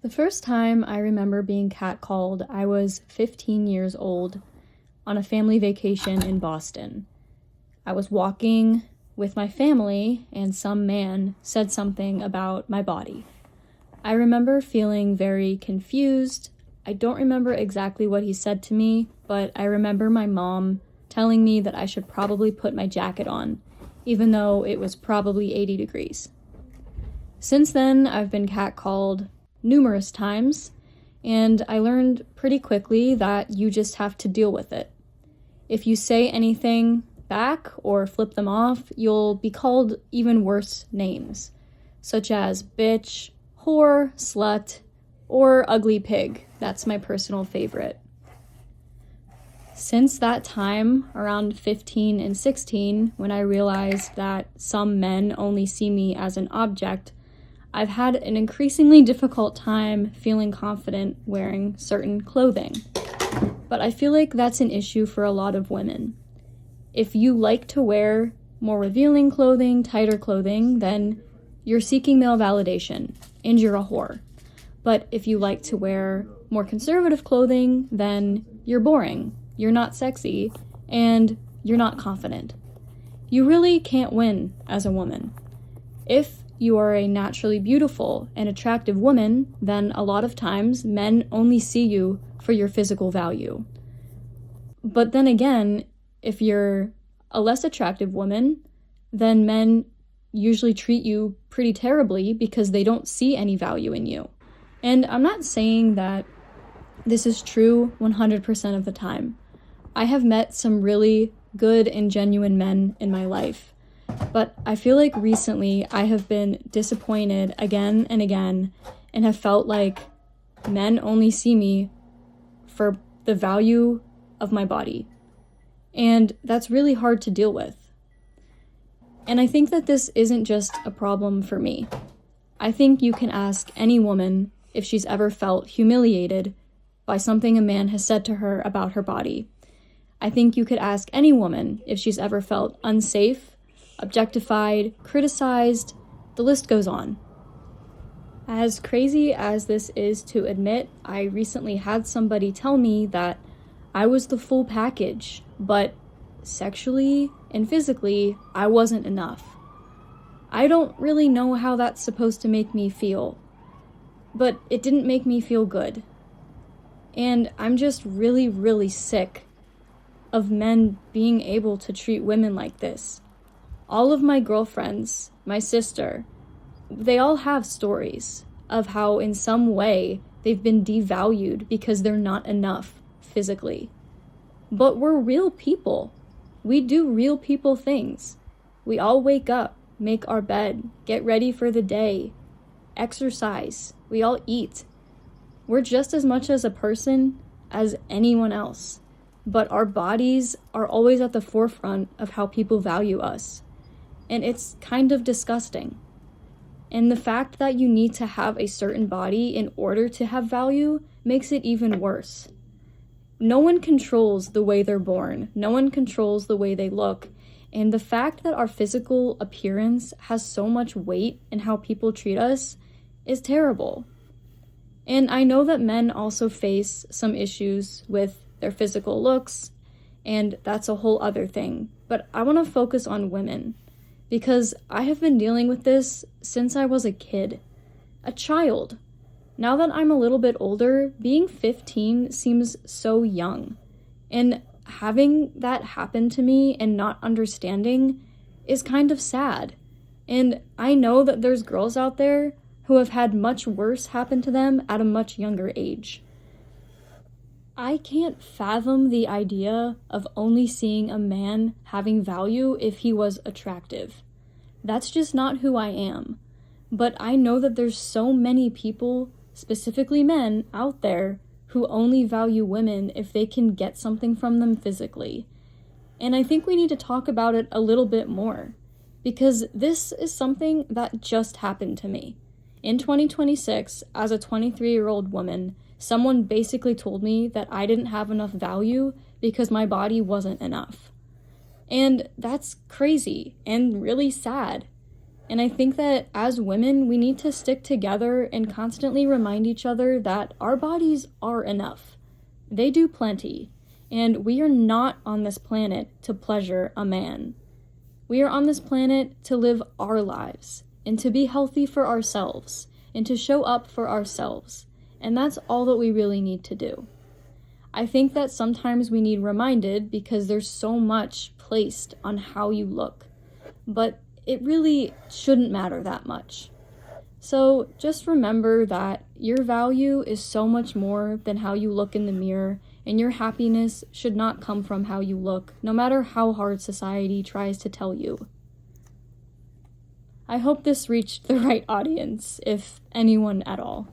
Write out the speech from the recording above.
The first time I remember being catcalled, I was 15 years old on a family vacation in Boston. I was walking with my family, and some man said something about my body. I remember feeling very confused. I don't remember exactly what he said to me, but I remember my mom telling me that I should probably put my jacket on, even though it was probably 80 degrees. Since then, I've been catcalled numerous times, and I learned pretty quickly that you just have to deal with it. If you say anything back or flip them off, you'll be called even worse names, such as bitch, whore, slut, or ugly pig. That's my personal favorite. Since that time, around 15 and 16, when I realized that some men only see me as an object, I've had an increasingly difficult time feeling confident wearing certain clothing. But I feel like that's an issue for a lot of women. If you like to wear more revealing clothing, tighter clothing, then you're seeking male validation, and you're a whore. But if you like to wear more conservative clothing, then you're boring, you're not sexy, and you're not confident. You really can't win as a woman. If you are a naturally beautiful and attractive woman, then a lot of times men only see you for your physical value. But then again, if you're a less attractive woman, then men usually treat you pretty terribly because they don't see any value in you. And I'm not saying that this is true 100% of the time. I have met some really good and genuine men in my life. But I feel like recently I have been disappointed again and again and have felt like men only see me for the value of my body. And that's really hard to deal with. And I think that this isn't just a problem for me. I think you can ask any woman if she's ever felt humiliated by something a man has said to her about her body. I think you could ask any woman if she's ever felt unsafe, objectified, criticized, the list goes on. As crazy as this is to admit, I recently had somebody tell me that I was the full package, but sexually and physically, I wasn't enough. I don't really know how that's supposed to make me feel, but it didn't make me feel good. And I'm just really, really sick of men being able to treat women like this. All of my girlfriends, my sister, they all have stories of how in some way they've been devalued because they're not enough physically. But we're real people. We do real people things. We all wake up, make our bed, get ready for the day, exercise. We all eat. We're just as much as a person as anyone else. But our bodies are always at the forefront of how people value us. And it's kind of disgusting. And the fact that you need to have a certain body in order to have value makes it even worse. No one controls the way they're born. No one controls the way they look. And the fact that our physical appearance has so much weight in how people treat us is terrible. And I know that men also face some issues with their physical looks, and that's a whole other thing. But I want to focus on women, because I have been dealing with this since I was a kid, a child. Now that I'm a little bit older, being 15 seems so young. And having that happen to me and not understanding is kind of sad. And I know that there's girls out there who have had much worse happen to them at a much younger age. I can't fathom the idea of only seeing a man having value if he was attractive. That's just not who I am. But I know that there's so many people, specifically men, out there who only value women if they can get something from them physically. And I think we need to talk about it a little bit more, because this is something that just happened to me. In 2026, as a 23-year-old woman, someone basically told me that I didn't have enough value because my body wasn't enough. And that's crazy and really sad. And I think that as women, we need to stick together and constantly remind each other that our bodies are enough. They do plenty. And we are not on this planet to pleasure a man. We are on this planet to live our lives and to be healthy for ourselves and to show up for ourselves. And that's all that we really need to do. I think that sometimes we need reminded because there's so much placed on how you look. But it really shouldn't matter that much. So just remember that your value is so much more than how you look in the mirror, and your happiness should not come from how you look, no matter how hard society tries to tell you. I hope this reached the right audience, if anyone at all.